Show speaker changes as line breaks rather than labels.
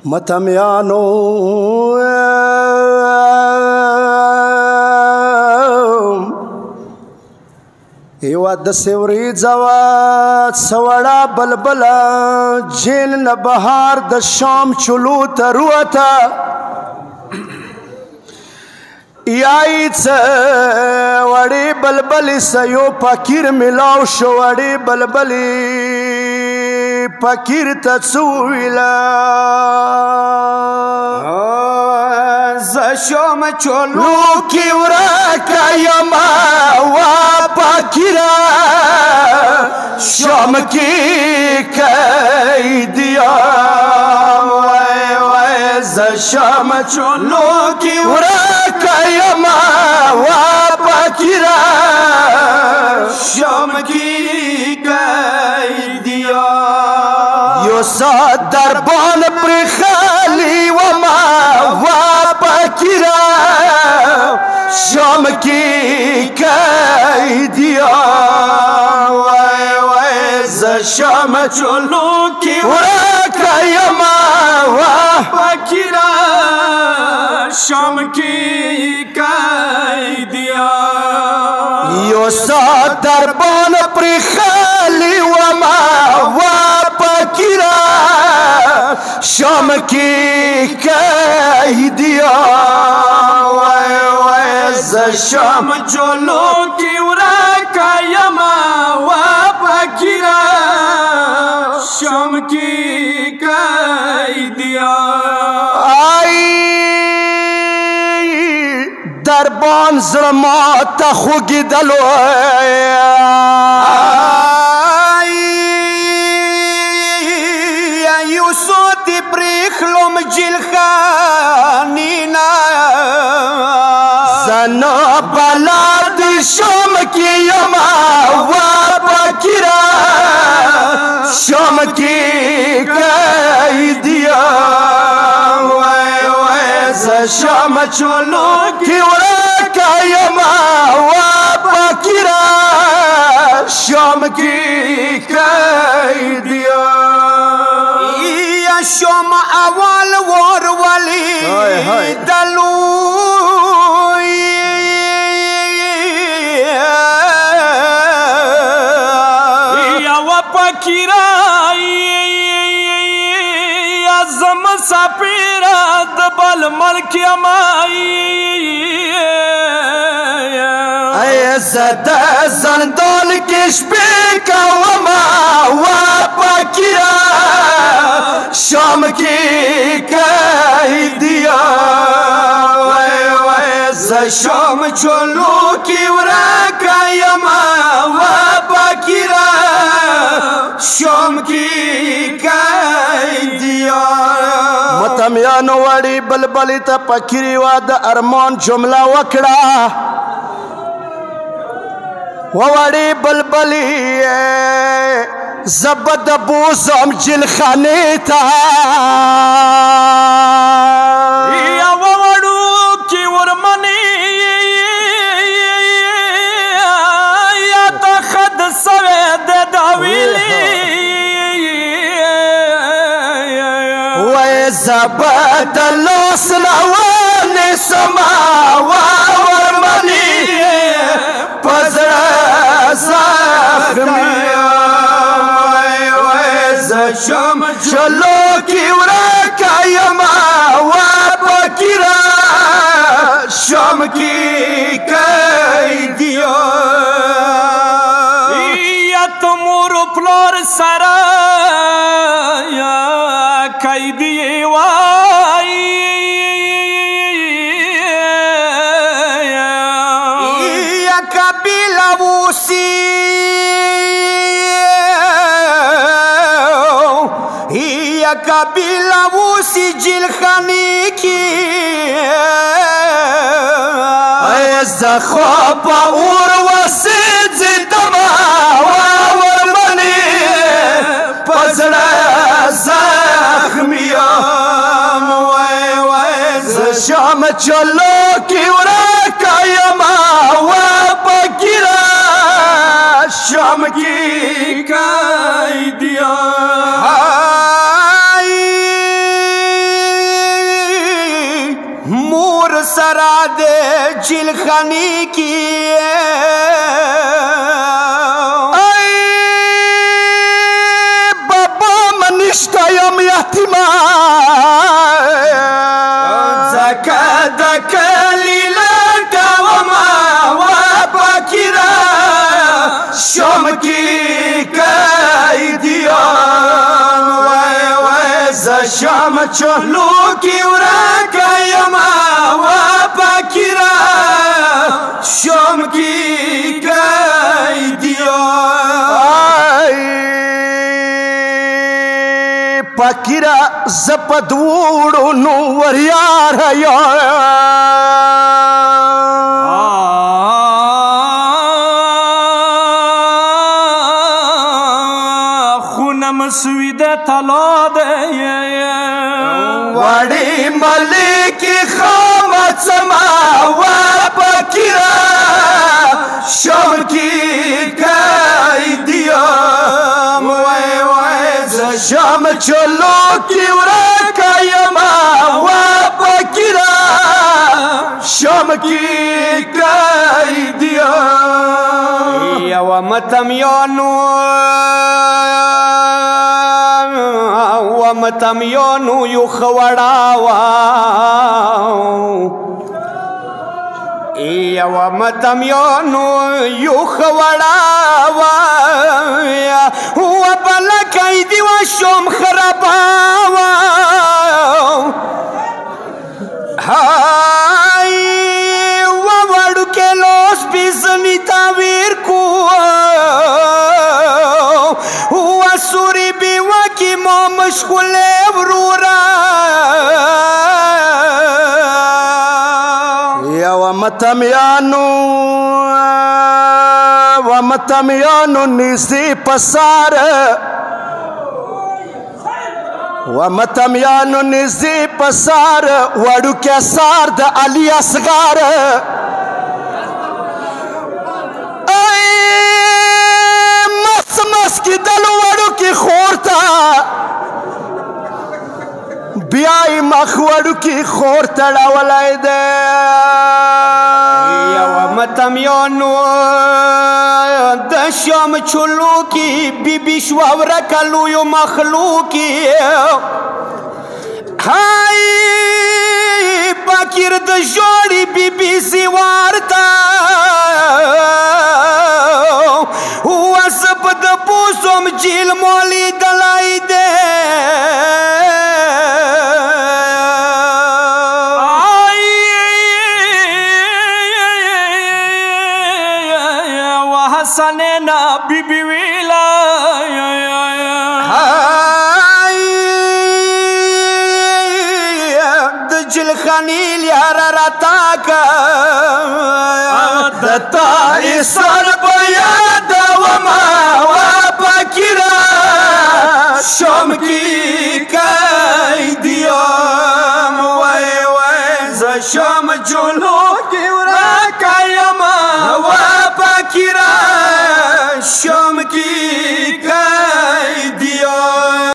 متمیانو یوه داسې وریځه وه سوړه بلبله جیل نه بهار د شام چلو ته روته یای څه وړې بلبلې سه یو فقیر میلاو شو وړې بلبلې فقیر ته څه وویله
زه شوم چلو
کې ورکه یمه وا فقیره شام کې قیدیا وای وای زه شام چلو کې ورکه یمه وا فقیره
شام کې قیدیا
یو سات دربان پر خالی وما وا فقیره شام کی قیدیا وای وای ز شام چلو کی ورکه یما وا
فقیره شام کی قیدیا
یو سات دربان پر خالی وما وا فقیره شام کی قیدیا وای وای ز شام
چلو کی ورکه یما وا فقیره شام کی قیدیا
دربان زړه ماته خوږېدلو
یوسو دې پرېښلم جیلخانینا
زه نه بلد شام کې یمه وا فقیره شام کې قیدیا وای وای زه شام چلو کې ورکه یمه وا فقیره شام کې قیدیا
شوم اول ورولي دلو یا فقیره یا زم سفیره د بل ملک یمای
زه د زندان کې شپې کومه وا فقیره شام کې قیدیا وای وای زه شام چلو کې ورکه یمه وا فقیره شام کې قیدیا متمیانو وړې بلبلې ته فقیرې وا د ارمان جمله وکړه وړې بلبلې زبد بوزم جلخانې ته
یا وړو کې ورمنې یا ته خد سوې د داویلې
وای زبد لاس لوانې سما ورمنې پزړه زخمي
شام
چلو کی ورکه یمه وا فقیره شام کی قیدیا
یا تمور پلار سره یا قیدی وای یا قبیله وسی قبیله وسی جیلخانې کې
زه خو په اور وسېځېدمه ورمنې په زړه زخمي یم وای وای زه شام چلو کې ورکه یمه وا فقیره شام کې قیدیا
سرا دے جلخانی کی
ای بابا منشتا یم یتیمان
زکا دکلی لٹا وما وپاکیرا شم کی قیدیان وی زشم چلو کی ورکا یما وپاکیرا شم کی قیدیان
پاکیرا زپدوڑو نو وریار یا
خونم سوید تلا دے وڑی ملکی خامت سما وپاکیرا شم کی قیدیان شام چلو کی ورکا یما وپاکیرا شام کی قیدیان یو متمیانو یو خوڑاوا یو متمیانو یو خوڑاوا و بلا قیدی و شم خراباوا های و وڑو کے لوس بیزنی تاویر کو و سوری بیوا کی ما مشغول ورورا
یا متمیانو نیزی پسار ومتمیانو نیزی پسار وڑو کے سار دا علی اصغار مس کی دلو وڑو کی خورتا بیائی مخ وڑو کی خورتا ڈاولائی دے
یو متمیانو دشم چلو کی بی بی شوور کلو یو مخلوقی ہائی باکر دجوڑی بی بی زیوارتا واسب دبوسم جیل مولی دلائی دے حسنینا بی بی ویلا دجلخانی لیارا راتاکا دتا ایسان بیاد وما وپاکیرا شم کی قیدیان وی زشم جلو کی